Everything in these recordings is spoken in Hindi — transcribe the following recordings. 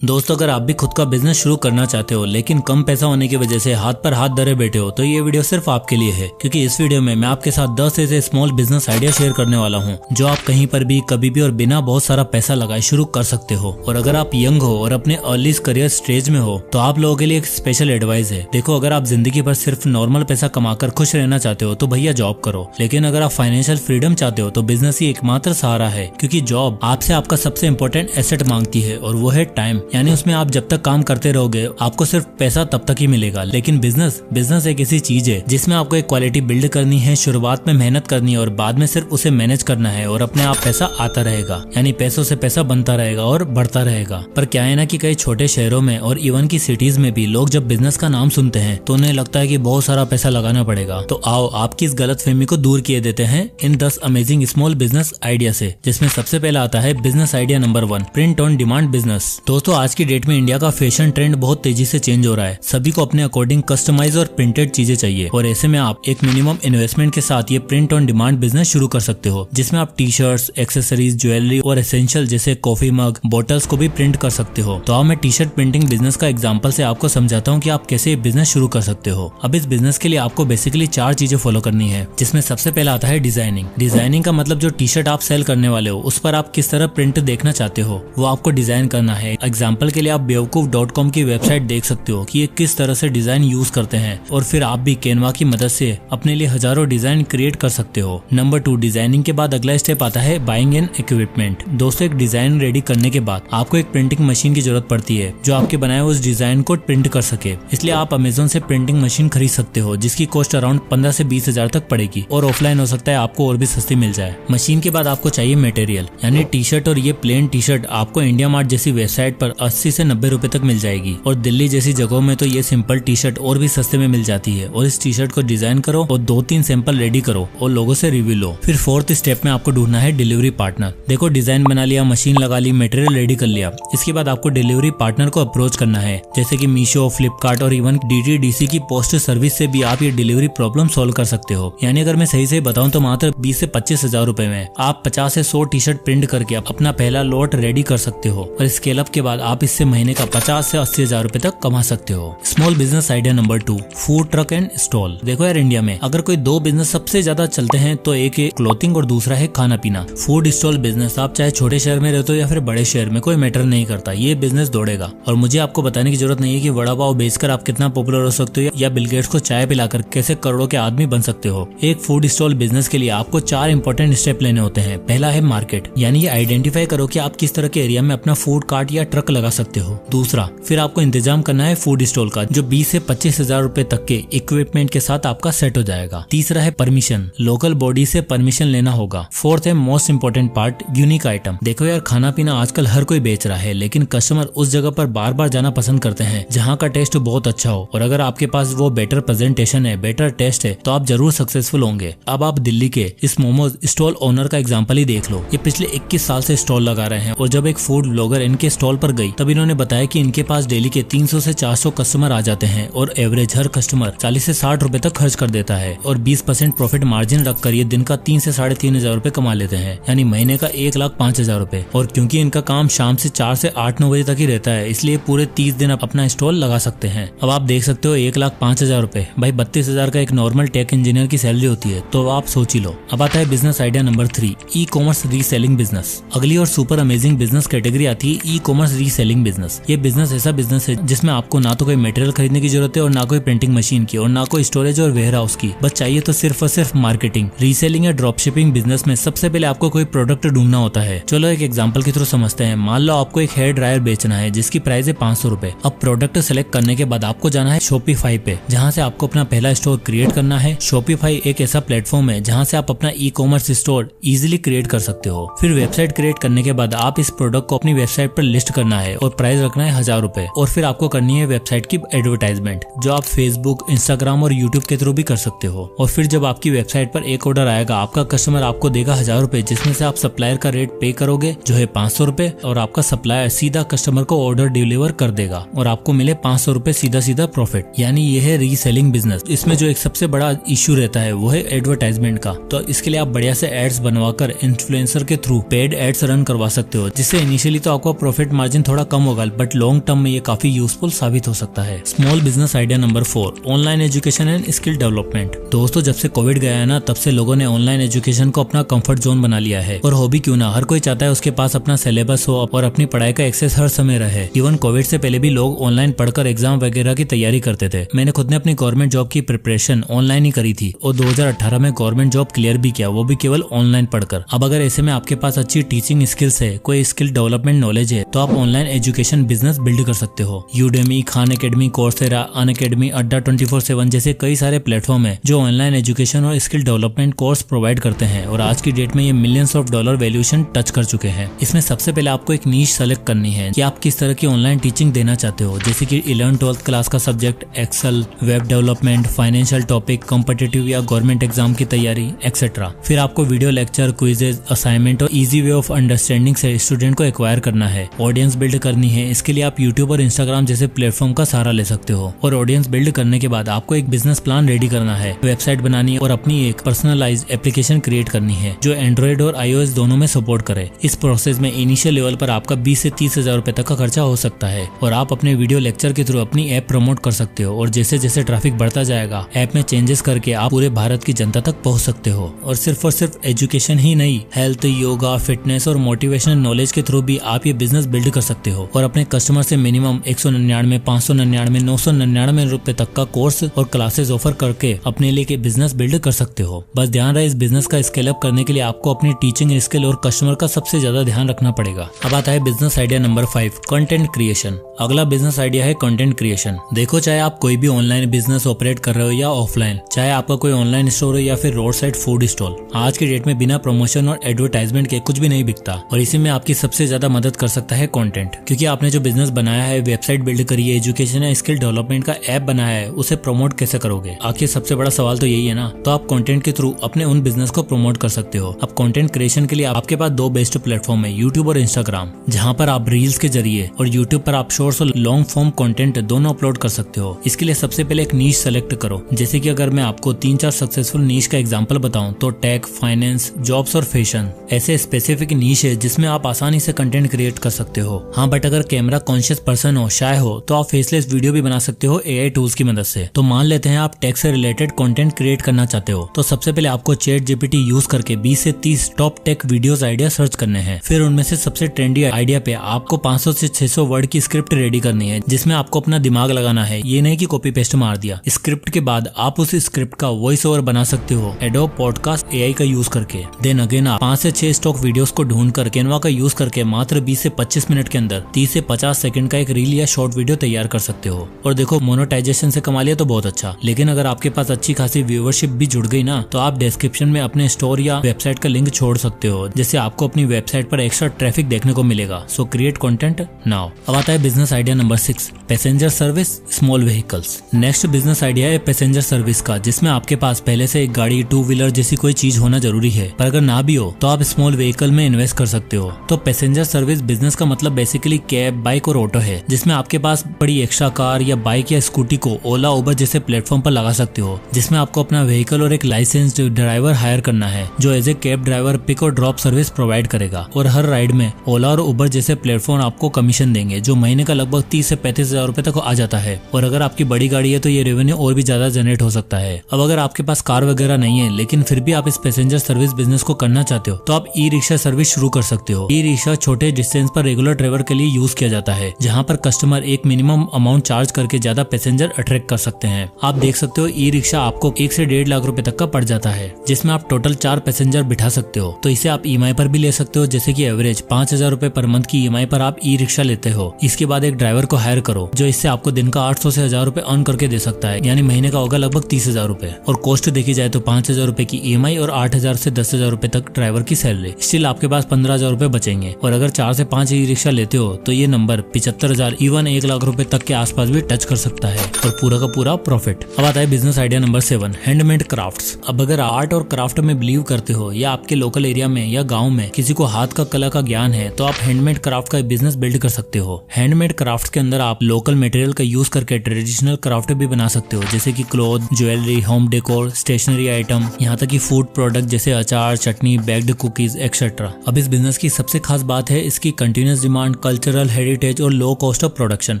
दोस्तों, अगर आप भी खुद का बिजनेस शुरू करना चाहते हो लेकिन कम पैसा होने की वजह से हाथ पर हाथ धरे बैठे हो तो ये वीडियो सिर्फ आपके लिए है, क्योंकि इस वीडियो में मैं आपके साथ 10 ऐसे स्मॉल बिजनेस आइडिया शेयर करने वाला हूँ जो आप कहीं पर भी कभी भी और बिना बहुत सारा पैसा लगाए शुरू कर सकते हो। और अगर आप यंग हो और अपने अर्ली करियर स्टेज में हो तो आप लोगों के लिए एक स्पेशल एडवाइस है। देखो, अगर आप जिंदगी भर सिर्फ नॉर्मल पैसा कमाकर खुश रहना चाहते हो तो भैया जॉब करो, लेकिन अगर आप फाइनेंशियल फ्रीडम चाहते हो तो बिजनेस ही एकमात्र सहारा है, क्योंकि जॉब आपसे आपका सबसे इंपॉर्टेंट एसेट मांगती है और वो है टाइम। यानी उसमें आप जब तक काम करते रहोगे आपको सिर्फ पैसा तब तक ही मिलेगा। लेकिन बिजनेस एक ऐसी चीज है जिसमें आपको एक क्वालिटी बिल्ड करनी है, शुरुआत में मेहनत करनी है और बाद में सिर्फ उसे मैनेज करना है और अपने आप पैसा आता रहेगा। यानी पैसों से पैसा बनता रहेगा और बढ़ता रहेगा। पर क्या है ना कि कई छोटे शहरों में और इवन की सिटीज में भी लोग जब बिजनेस का नाम सुनते हैं तो उन्हें लगता है कि बहुत सारा पैसा लगाना पड़ेगा। तो आओ आपकी इस गलतफहमी को दूर किए देते हैं इन 10 अमेजिंग स्मॉल बिजनेस आइडिया से, जिसमें सबसे पहला आता है business idea number 1, print on demand business. दोस्तों, आज की डेट में इंडिया का फैशन ट्रेंड बहुत तेजी से चेंज हो रहा है। सभी को अपने अकॉर्डिंग कस्टमाइज और प्रिंटेड चीजें चाहिए और ऐसे में आप एक मिनिमम इन्वेस्टमेंट के साथ ये प्रिंट ऑन डिमांड बिजनेस शुरू कर सकते हो, जिसमें आप टी शर्ट्स, एक्सेसरीज, ज्वेलरी और एसेंशियल जैसे कॉफी मग, बॉटल्स को भी प्रिंट कर सकते हो। तो मैं टी शर्ट प्रिंटिंग बिजनेस का एग्जाम्पल से आपको समझाता हूँ कि आप कैसे बिजनेस शुरू कर सकते हो। अब इस बिजनेस के लिए आपको बेसिकली 4 चीजें फॉलो करनी है, जिसमें सबसे पहला आता है डिजाइनिंग। डिजाइनिंग का मतलब जो टी शर्ट आप सेल करने वाले हो उस पर आप किस तरह प्रिंट देखना चाहते हो वो आपको डिजाइन करना है। एग्जाम्पल के लिए आप बेवकूफ.com की वेबसाइट देख सकते हो कि ये किस तरह से डिजाइन यूज करते हैं और फिर आप भी कैनवा की मदद से अपने लिए हजारों डिजाइन क्रिएट कर सकते हो। नंबर 2, डिजाइनिंग के बाद अगला स्टेप आता है बाइंग एन इक्विपमेंट। दोस्तों, एक डिजाइन रेडी करने के बाद आपको एक प्रिंटिंग मशीन की जरूरत पड़ती है जो आपके बनाए हुए उस डिजाइन को प्रिंट कर सके। इसलिए आप अमेजोन से प्रिंटिंग मशीन खरीद सकते हो जिसकी कॉस्ट अराउंड 15 से 20 हजार तक पड़ेगी और ऑफलाइन हो सकता है आपको और भी सस्ती मिल जाए। मशीन के बाद आपको चाहिए मटेरियल, यानी टी शर्ट, और ये प्लेन टी शर्ट आपको इंडिया मार्ट जैसी वेबसाइट पर 80 से 90 रुपए तक मिल जाएगी और दिल्ली जैसी जगहों में तो ये सिंपल टी शर्ट और भी सस्ते में मिल जाती है। और इस टी शर्ट को डिजाइन करो और 2-3 सैंपल रेडी करो और लोगों से रिव्यू लो। फिर 4th स्टेप में आपको ढूंढना है डिलीवरी पार्टनर। देखो, डिजाइन बना लिया, मशीन लगा ली, मटेरियल रेडी कर लिया, इसके बाद आपको डिलीवरी पार्टनर को अप्रोच करना है, जैसे कि मीशो, फ्लिपकार्ट और इवन DTDC की पोस्ट सर्विस से भी आप ये डिलीवरी प्रॉब्लम सोल्व कर सकते हो। यानी अगर मैं सही से बताऊं तो मात्र 20 से 25 हजार रुपए में आप 50 से 100 टी शर्ट प्रिंट करके अपना पहला लॉट रेडी कर सकते हो और स्केल अप के बाद आप इससे महीने का 50 से 80 हजार रुपए तक कमा सकते हो। Small business idea number 2, food truck and stall. देखो यार, इंडिया में अगर कोई 2 बिजनेस सबसे ज्यादा चलते हैं तो एक है क्लोथिंग और दूसरा है खाना पीना। फूड स्टॉल बिजनेस, आप चाहे छोटे शहर में रहते हो या फिर बड़े शहर में, कोई मैटर नहीं करता, ये बिजनेस दौड़ेगा। और मुझे आपको बताने की जरूरत नहीं है कि वड़ा पाव बेचकर आप कितना पॉपुलर हो सकते हो या बिल गेट्स को चाय पिलाकर कैसे करोड़ों के आदमी बन सकते हो। एक फूड स्टॉल बिजनेस के लिए आपको 4 इंपॉर्टेंट स्टेप लेने होते हैं। पहला है मार्केट, यानी ये आइडेंटिफाई करो कि आप किस तरह के एरिया में अपना फूड कार्ट या ट्रक लगा सकते हो। दूसरा, फिर आपको इंतजाम करना है फूड स्टॉल का जो 20 से 25 हजार रुपए तक के इक्विपमेंट के साथ आपका सेट हो जाएगा। तीसरा है परमिशन, लोकल बॉडी से परमिशन लेना होगा। 4th है most important part, unique item. देखो यार, खाना पीना आजकल हर कोई बेच रहा है, लेकिन कस्टमर उस जगह पर बार बार जाना पसंद करते हैं जहाँ का टेस्ट बहुत अच्छा हो। और अगर आपके पास वो बेटर प्रेजेंटेशन है, बेटर टेस्ट है, तो आप जरूर सक्सेसफुल होंगे। अब आप दिल्ली के इस मोमोज स्टॉल ओनर का एग्जाम्पल ही देख लो। ये पिछले 21 साल से स्टॉल लगा रहे हैं और जब एक फूड ब्लॉगर इनके स्टॉल पर गई तब इन्होंने बताया कि इनके पास डेली के 300 से 400 कस्टमर आ जाते हैं और एवरेज हर कस्टमर 40 से 60 रुपए तक खर्च कर देता है और 20% प्रॉफिट मार्जिन रखकर ये दिन का 3 से 3.5 हजार रुपए कमा लेते हैं, यानी महीने का 1,05,000 रुपए। और क्योंकि इनका काम शाम से 4 से 8-9 बजे तक ही रहता है, इसलिए पूरे 30 दिन आप अपना स्टॉल लगा सकते हैं। अब आप देख सकते हो 1,05,000 रुपए, भाई 32,000 का एक नॉर्मल टेक इंजीनियर की सैलरी होती है, तो आप सोच ही लो। अब आता है business idea number 3, e commerce reselling business. अगली और सुपर अमेजिंग बिजनेस कैटेगरी आती है ई कॉमर्स रीसेलिंग बिजनेस। ये बिजनेस ऐसा बिजनेस है जिसमें आपको ना तो कोई मटेरियल खरीदने की जरूरत है और ना कोई प्रिंटिंग मशीन की और ना कोई स्टोरेज और वेयर हाउस की, बस चाहिए तो सिर्फ और सिर्फ मार्केटिंग। रीसेलिंग या ड्रॉप शिपिंग बिजनेस में सबसे पहले आपको कोई प्रोडक्ट ढूंढना होता है। चलो एक एग्जांपल के थ्रू समझते हैं। मान लो आपको एक हेयर ड्रायर बेचना है जिसकी प्राइस है 500 रुपए। अब प्रोडक्ट सेलेक्ट करने के बाद आपको जाना है शॉपिफाई पे, जहाँ से आपको अपना पहला स्टोर क्रिएट करना है। शॉपिफाई एक ऐसा प्लेटफॉर्म है जहाँ से आप अपना e commerce store easily create कर सकते हो। फिर वेबसाइट क्रिएट करने के बाद आप इस प्रोडक्ट को अपनी वेबसाइट पर लिस्ट करना है और प्राइस रखना है 1000 रुपए। और फिर आपको करनी है वेबसाइट की एडवर्टाइजमेंट, जो आप फेसबुक, इंस्टाग्राम और यूट्यूब के थ्रू भी कर सकते हो। और फिर जब आपकी वेबसाइट पर एक ऑर्डर आएगा, आपका कस्टमर आपको देगा 1000 रुपए, जिसमें से आप सप्लायर का रेट पे करोगे जो है 500 रुपए और आपका सप्लायर सीधा कस्टमर को ऑर्डर डिलीवर कर देगा और आपको मिले 500 रुपए सीधा प्रॉफिट। यानी ये है रीसेलिंग बिजनेस। इसमें जो एक सबसे बड़ा इश्यू रहता है वो है एडवर्टाइजमेंट का। तो इसके लिए आप बढ़िया से एड्स बनवाकर इन्फ्लुएंसर के थ्रू पेड एड्स रन करवा सकते हो, जिससे इनिशियली तो आपको प्रॉफिट मार्जिन थोड़ा कम होगा बट लॉन्ग टर्म में ये काफी यूजफुल साबित हो सकता है। Small business idea number 4, online education and skill development. दोस्तों जब से कोविड गया है ना, तब से लोगों ने ऑनलाइन एजुकेशन को अपना कंफर्ट जोन बना लिया है। और हो भी क्यों ना, हर कोई चाहता है उसके पास अपना सिलेबस हो और अपनी पढ़ाई का एक्सेस हर समय रहे। इवन कोविड से पहले भी लोग ऑनलाइन पढ़कर एग्जाम वगैरह की तैयारी करते थे। मैंने खुद ने अपनी गवर्नमेंट जॉब की प्रिपरेशन ऑनलाइन ही करी थी और 2018 में गवर्नमेंट जॉब क्लियर भी किया, वो भी केवल ऑनलाइन पढ़कर। अब अगर ऐसे में आपके पास अच्छी टीचिंग स्किल्स है, कोई स्किल डेवलपमेंट नॉलेज है, तो आप ऑनलाइन एजुकेशन बिजनेस बिल्ड कर सकते हो। Udemy, Khan academy, Coursera, Unacademy, अड्डा 24/7 जैसे कई सारे प्लेटफॉर्म है जो ऑनलाइन एजुकेशन और स्किल डेवलपमेंट कोर्स प्रोवाइड करते हैं और आज की डेट में ये millions of dollar valuation touch कर चुके हैं। इसमें सबसे पहले आपको एक नीश सेलेक्ट करनी है कि आप किस तरह की ऑनलाइन टीचिंग देना चाहते हो, जैसे कि 11th-12th क्लास का subject, Excel, web development, financial topic, competitive या गवर्नमेंट एग्जाम की तैयारी एक्सेट्रा। फिर आपको वीडियो लेक्चर, क्विजेज, असाइनमेंट और इजी वे ऑफ अंडरस्टैंडिंग से स्टूडेंट को एक्वायर करना है। ऑडियंस बिल्ड करनी है, इसके लिए आप यूट्यूब और इंस्टाग्राम जैसे प्लेटफॉर्म का सहारा ले सकते हो। और ऑडियंस बिल्ड करने के बाद आपको एक बिजनेस प्लान रेडी करना है, वेबसाइट बनानी है और अपनी एक पर्सनलाइज्ड एप्लीकेशन क्रिएट करनी है जो एंड्रॉइड और iOS दोनों में सपोर्ट करे। इस प्रोसेस में इनिशियल लेवल पर आपका 20 से 30 हजार रुपए तक का खर्चा हो सकता है और आप अपने वीडियो लेक्चर के थ्रू अपनी ऐप प्रमोट कर सकते हो और जैसे जैसे ट्रैफिक बढ़ता जाएगा ऐप में चेंजेस करके आप पूरे भारत की जनता तक पहुंच सकते हो। और सिर्फ एजुकेशन ही नहीं, हेल्थ, योगा, फिटनेस और मोटिवेशनल नॉलेज के थ्रू भी आप ये बिजनेस बिल्ड कर सकते हो और अपने कस्टमर से मिनिमम 199, 599, 999 रुपए तक का कोर्स और क्लासेस ऑफर करके अपने लिए के बिजनेस बिल्ड कर सकते हो। बस ध्यान रहे, इस बिजनेस का स्केल अप करने के लिए आपको अपनी टीचिंग स्किल और कस्टमर का सबसे ज्यादा ध्यान रखना पड़ेगा। अब आता है business idea number 5, content creation. अगला बिजनेस आइडिया है कंटेंट क्रिएशन। देखो, चाहे आप कोई भी ऑनलाइन बिजनेस ऑपरेट कर रहे हो या ऑफलाइन, चाहे आपका कोई ऑनलाइन स्टोर हो या फिर रोड साइड फूड स्टॉल, आज की डेट में बिना प्रमोशन और एडवर्टाइजमेंट के कुछ भी नहीं बिकता और इसी में आपकी सबसे ज्यादा मदद कर सकता है कंटेंट। क्योंकि आपने जो बिजनेस बनाया है, वेबसाइट बिल्ड करी है, एजुकेशन या स्किल डेवलपमेंट का ऐप बनाया है, उसे प्रमोट कैसे करोगे? आखिर सबसे बड़ा सवाल तो यही है ना। तो आप कंटेंट के थ्रू अपने उन बिजनेस को प्रमोट कर सकते हो। अब कंटेंट क्रिएशन के लिए आपके पास 2 बेस्ट प्लेटफॉर्म है, यूट्यूब और इंस्टाग्राम, जहाँ पर आप रील्स के जरिए और यूट्यूब पर आप शॉर्ट्स और लॉन्ग फॉर्म कंटेंट दोनों अपलोड कर सकते हो। इसके लिए सबसे पहले एक नीश सेलेक्ट करो। जैसे कि अगर मैं आपको 3-4 सक्सेसफुल नीश का एग्जांपल बताऊं तो टेक, फाइनेंस, जॉब्स और फैशन ऐसे स्पेसिफिक नीश है जिसमें आप आसानी से कंटेंट क्रिएट कर सकते हो। हाँ, बट अगर कैमरा कॉन्शियस पर्सन हो, शाय हो, तो आप फेसलेस वीडियो भी बना सकते हो AI टूल्स की मदद से। तो मान लेते हैं आप टेक से रिलेटेड कंटेंट क्रिएट करना चाहते हो, तो सबसे पहले आपको ChatGPT यूज करके 20 से 30 top tech videos idea search करने हैं। फिर उनमें से सबसे ट्रेंडी आइडिया पे आपको 500 से 600 वर्ड की स्क्रिप्ट रेडी करनी है, जिसमें आपको अपना दिमाग लगाना है, ये नहीं कि कॉपी पेस्ट मार दिया। स्क्रिप्ट के बाद आप उस स्क्रिप्ट का वॉइस ओवर बना सकते हो एडोब पॉडकास्ट AI का यूज करके। देन अगेन आप 5 से 6 स्टॉक वीडियोस को ढूंढकर कैनवा का यूज करके मात्र 20 से 25 मिनट के अंदर 30 से 50 सेकंड का एक रील या शॉर्ट वीडियो तैयार कर सकते हो। और देखो, मोनेटाइजेशन से कमा लिया तो बहुत अच्छा, लेकिन अगर आपके पास अच्छी खासी व्यूअरशिप भी जुड़ गई ना, तो आप डिस्क्रिप्शन में अपने स्टोर या वेबसाइट का लिंक छोड़ सकते हो, जिससे आपको अपनी वेबसाइट पर एक्स्ट्रा ट्रैफिक देखने को मिलेगा। सो क्रिएट कंटेंट नाउ। अब आता है business idea number 6, passenger service, small vehicles. Next business idea है पैसेंजर सर्विस का, जिसमें आपके पास पहले से एक गाड़ी, 2 व्हीलर जैसी कोई चीज होना जरूरी है, पर अगर ना भी हो तो आप स्मॉल व्हीकल में इन्वेस्ट कर सकते हो। तो पैसेंजर सर्विस बिजनेस का मतलब बेसिकली कैब, बाइक और ऑटो है, जिसमें आपके पास बड़ी एक्स्ट्रा कार या बाइक या स्कूटी को ओला, उबर जैसे प्लेटफॉर्म पर लगा सकते हो, जिसमें आपको अपना व्हीकल और एक लाइसेंस्ड ड्राइवर हायर करना है, जो as a cab driver pick और ड्रॉप सर्विस प्रोवाइड करेगा। और हर राइड में ओला और उबर जैसे प्लेटफॉर्म आपको कमीशन देंगे, जो महीने का लगभग 30 से 35 हजार रुपए तक आ जाता है। और अगर आपकी बड़ी गाड़ी है तो ये रेवेन्यू और भी ज्यादा जनरेट हो सकता है। अब अगर आपके पास कार वगैरह नहीं है, लेकिन फिर भी आप इस पैसेंजर सर्विस बिजनेस को करना चाहते हो, तो आप ई रिक्शा सर्विस शुरू कर सकते हो। ई रिक्शा छोटे डिस्टेंस पर रेगुलर ड्राइवर के लिए यूज किया जाता है, जहाँ पर कस्टमर एक मिनिमम अमाउंट चार्ज करके ज्यादा पैसेंजर अट्रैक्ट कर सकते हैं। आप देख सकते हो ई रिक्शा आपको 1 से 1.5 लाख रुपए तक का पड़ जाता है, जिसमें आप टोटल 4 पैसेंजर बिठा सकते हो। तो इसे आप EMI पर भी ले सकते हो, जैसे कि एवरेज 5,000 रुपए पर मंथ की EMI पर आप ई रिक्शा लेते हो। इसके बाद एक ड्राइवर को हायर करो, जो इससे आपको दिन का 800 से 1000 रुपए अर्न करके दे सकता है, यानी महीने का होगा लगभग 30,000 रुपए। और कॉस्ट देखी जाए तो 5,000 रुपए की EMI और 8,000 से 10,000 रुपए तक ड्राइवर की सैलरी। स्टिल आपके पास 15,000 रुपए बचेंगे। और अगर 4 से 5 ई रिक्शा लेते हो तो ये नंबर 75,000 इवन 1 लाख रुपए तक के आसपास भी टच कर सकता है, और पूरा का पूरा प्रॉफिट। अब आता है business idea number 7, handmade crafts. अब अगर आर्ट और क्राफ्ट में बिलीव करते हो या आपके लोकल एरिया में या गाँव में किसी को हाथ का कला का ज्ञान है, तो आप हैंडमेड क्राफ्ट का बिजनेस बिल्ड कर सकते हो। हैंडमेड क्राफ्ट के अंदर आप लोकल मटेरियल का यूज करके ट्रेडिशनल क्राफ्ट भी बना सकते हो, जैसे कि cloth, jewellery, home decor, stationery item, यहाँ तक कि फूड प्रोडक्ट जैसे अचार, चटनी, बेक्ड कुकीज एक्सेट्रा। अब इस बिजनेस की सबसे खास बात है इसकी कंटिन्यूअस डिमांड, कल्चरल हेरिटेज और low cost of production.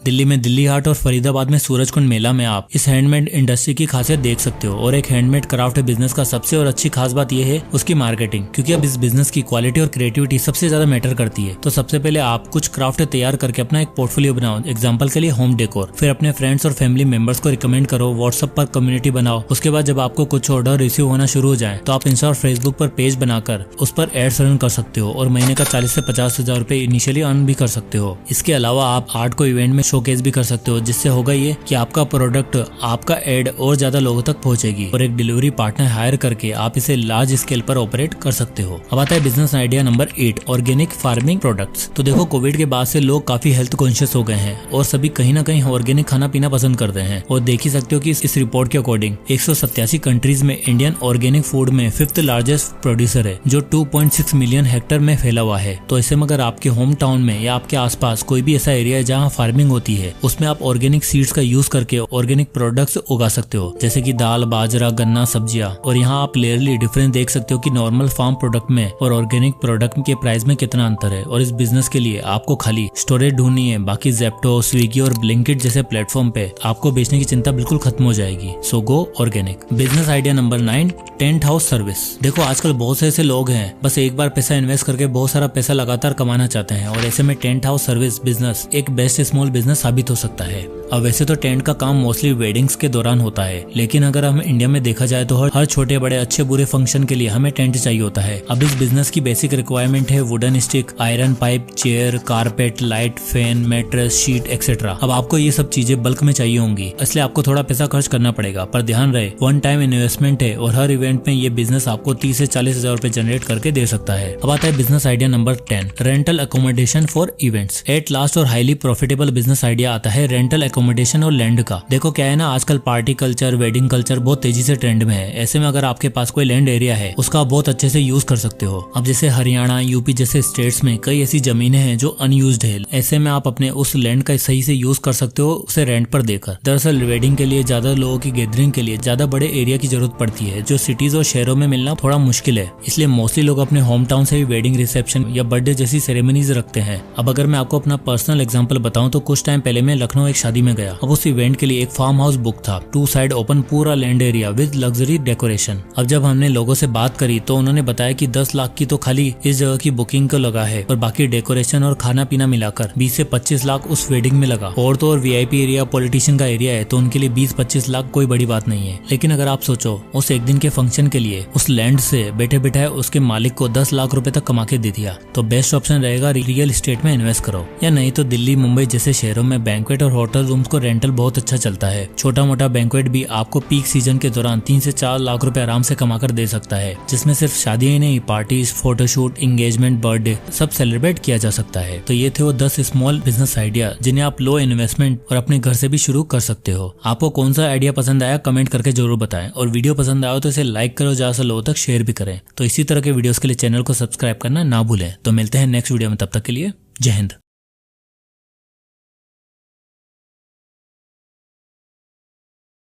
Delhi में दिल्ली हाट और फरीदाबाद में सूरजकुंड मेला में आप इस हैंडमेड इंडस्ट्री की खासियत देख सकते हो। और एक हैंडमेड क्राफ्ट बिजनेस का सबसे और अच्छी खास बात यह है उसकी मार्केटिंग, क्योंकि अब इस बिजनेस की क्वालिटी और क्रिएटिविटी सबसे ज्यादा मैटर करती है। तो सबसे पहले आप कुछ क्राफ्ट तैयार करके अपना एक पोर्टफोलियो बनाओ, एग्जाम्पल के लिए होम डेकोर। फिर अपने फ्रेंड्स और फैमिली मेंबर्स को रिकमेंड करो, व्हाट्सएप पर कम्युनिटी बनाओ। उसके बाद जब आपको कुछ ऑर्डर रिसीव होना शुरू हो जाए तो आप इंस्टा और फेसबुक पर पेज बनाकर उस पर एड्स रन कर सकते हो और महीने का 40 से 50 हजार रुपए इनिशियली अर्न भी कर सकते हो। इसके अलावा आप आर्ट को इवेंट में शोकेस भी कर सकते हो, जिससे होगा ये कि आपका प्रोडक्ट, आपका एड और ज्यादा लोगों तक पहुंचेगी। और एक डिलीवरी पार्टनर हायर करके आप इसे लार्ज स्केल पर ऑपरेट कर सकते हो। अब आता है business idea number 8, organic farming products. तो देखो, कोविड के बाद से लोग काफी हेल्थ कॉन्शियस हो गए हैं और सभी कहीं ना कहीं ऑर्गेनिक खाना पीना पसंद करते हैं। और देख ही सकते हो कि इस रिपोर्ट के अकॉर्डिंग 187 कंट्रीज में इंडियन ऑर्गेनिक फूड में 5th लार्जेस्ट प्रोड्यूसर है, जो 2.6 मिलियन हेक्टेयर में फैला हुआ है। तो ऐसे में अगर आपके होम टाउन में या आपके आसपास कोई भी ऐसा एरिया है जहाँ फार्मिंग होती है, उसमें आप ऑर्गेनिक सीड्स का यूज करके ऑर्गेनिक प्रोडक्ट्स उगा सकते हो, जैसे कि दाल, बाजरा, गन्ना, सब्जियां। और यहाँ आप क्लियरली डिफरेंस देख सकते हो कि नॉर्मल फार्म प्रोडक्ट में और ऑर्गेनिक प्रोडक्ट के प्राइस में कितना अंतर है। और इस बिजनेस के लिए आपको खाली स्टोरेज ढूंढनी है, बाकी ज़ेप्टो, स्विगी और ब्लिंकिट जैसे प्लेटफॉर्म पे आपको बेचने की चिंता बिल्कुल खत्म हो जाएगी। So go organic. Business idea number 9, tent house service. देखो, आजकल बहुत से ऐसे लोग हैं बस एक बार पैसा इन्वेस्ट करके बहुत सारा पैसा लगातार कमाना चाहते हैं, और ऐसे में टेंट हाउस सर्विस बिजनेस एक बेस्ट स्मॉल बिजनेस साबित हो सकता है। अब वैसे तो टेंट का काम मोस्टली वेडिंग्स के दौरान होता है, लेकिन अगर हम इंडिया में देखा जाए तो हर छोटे बड़े अच्छे बुरे फंक्शन के लिए हमें टेंट चाहिए होता है। अब इस बिजनेस की बेसिक रिक्वायरमेंट है wooden stick, iron pipe, chair, carpet, light, fan, mattress, sheet etcetera. अब आपको ये सब चीजें बल्क में चाहिए होंगी, इसलिए आपको थोड़ा पैसा खर्च करना पड़ेगा, पर ध्यान रहे वन टाइम इन्वेस्टमेंट है और हर इवेंट में ये बिजनेस आपको 30 से 40 हजार रुपए जनरेट करके दे सकता है। अब आता है business idea number 10, rental accommodation for events. At last और हाईली प्रॉफिटेबल बिजनेस आइडिया आता है रेंटल अकोमोडेशन और लैंड का। देखो क्या है ना, आजकल पार्टी कल्चर, वेडिंग कल्चर बहुत तेजी से ट्रेंड में है। ऐसे में अगर आपके पास कोई लैंड एरिया है, उसका आप बहुत अच्छे से यूज कर सकते हो। अब जैसे हरियाणा, यूपी जैसे स्टेट्स में कई ऐसी जमीनें हैं जो अनयूज्ड है। ऐसे में आप अपने उस लैंड का सही से यूज कर सकते हो, उसे रेंट पर देकर। दरअसल वेडिंग के लिए, ज्यादा लोगों की गैदरिंग के लिए ज्यादा बड़े एरिया की जरूरत पड़ती है, जो सिटीज और शहरों में मिलना थोड़ा मुश्किल है। इसलिए मोस्टली लोग अपने होम टाउन से ही वेडिंग रिसेप्शन या बर्थडे जैसी सेरेमनीज रखते हैं। अब अगर मैं आपको अपना पर्सनल एग्जांपल बताऊं तो कुछ टाइम पहले मैं लखनऊ एक शादी में गया। अब उस इवेंट के लिए एक फार्म हाउस बुक था, 2 साइड ओपन पूरा land area with luxury decoration. अब जब हमने लोगों से बात करी तो उन्होंने बताया कि 10 लाख की तो खाली इस जगह की बुकिंग को लगा है, और बाकी डेकोरेशन और खाना पीना मिलाकर 20 से 25 लाख उस वेडिंग में लगा। और तो और वीआईपी एरिया, पॉलिटिशियन का एरिया है, तो उनके लिए 20-25 लाख कोई बड़ी बात नहीं है। लेकिन अगर आप सोचो, उस एक दिन के फंक्शन के लिए उस लैंड से बैठे बैठे उसके मालिक को 10 लाख रुपए तक कमा के दे दिया, तो बेस्ट ऑप्शन रहेगा रियल एस्टेट में इन्वेस्ट करो। या नहीं तो दिल्ली, मुंबई जैसे शहरों में बैंक्वेट और होटल रूम्स को रेंटल बहुत अच्छा चलता है। छोटा मोटा बैंक्वेट भी आपको पीक सीजन के दौरान 3 से 4 लाख रुपए आराम से कमा कर दे सकता है, जिसमें सिर्फ शादियां ही नहीं, पार्टीज, फोटोशूट, इंगेजमेंट, बर्थडे सब सेलिब्रेट किया जा सकता है। तो ये थे वो 10 स्मॉल बिजनेस आइडिया जिन्हें आप लो इन्वेस्टमेंट और अपने घर से भी शुरू कर सकते हो। आपको कौन सा आइडिया पसंद आया कमेंट करके जरूर बताएं, और वीडियो पसंद आया तो इसे लाइक करो, ज्यादा से लोगों तक शेयर भी करें। तो इसी तरह के वीडियोस के लिए चैनल को सब्सक्राइब करना ना भूलें। तो मिलते हैं नेक्स्ट वीडियो में, तब तक के लिए जय हिंद।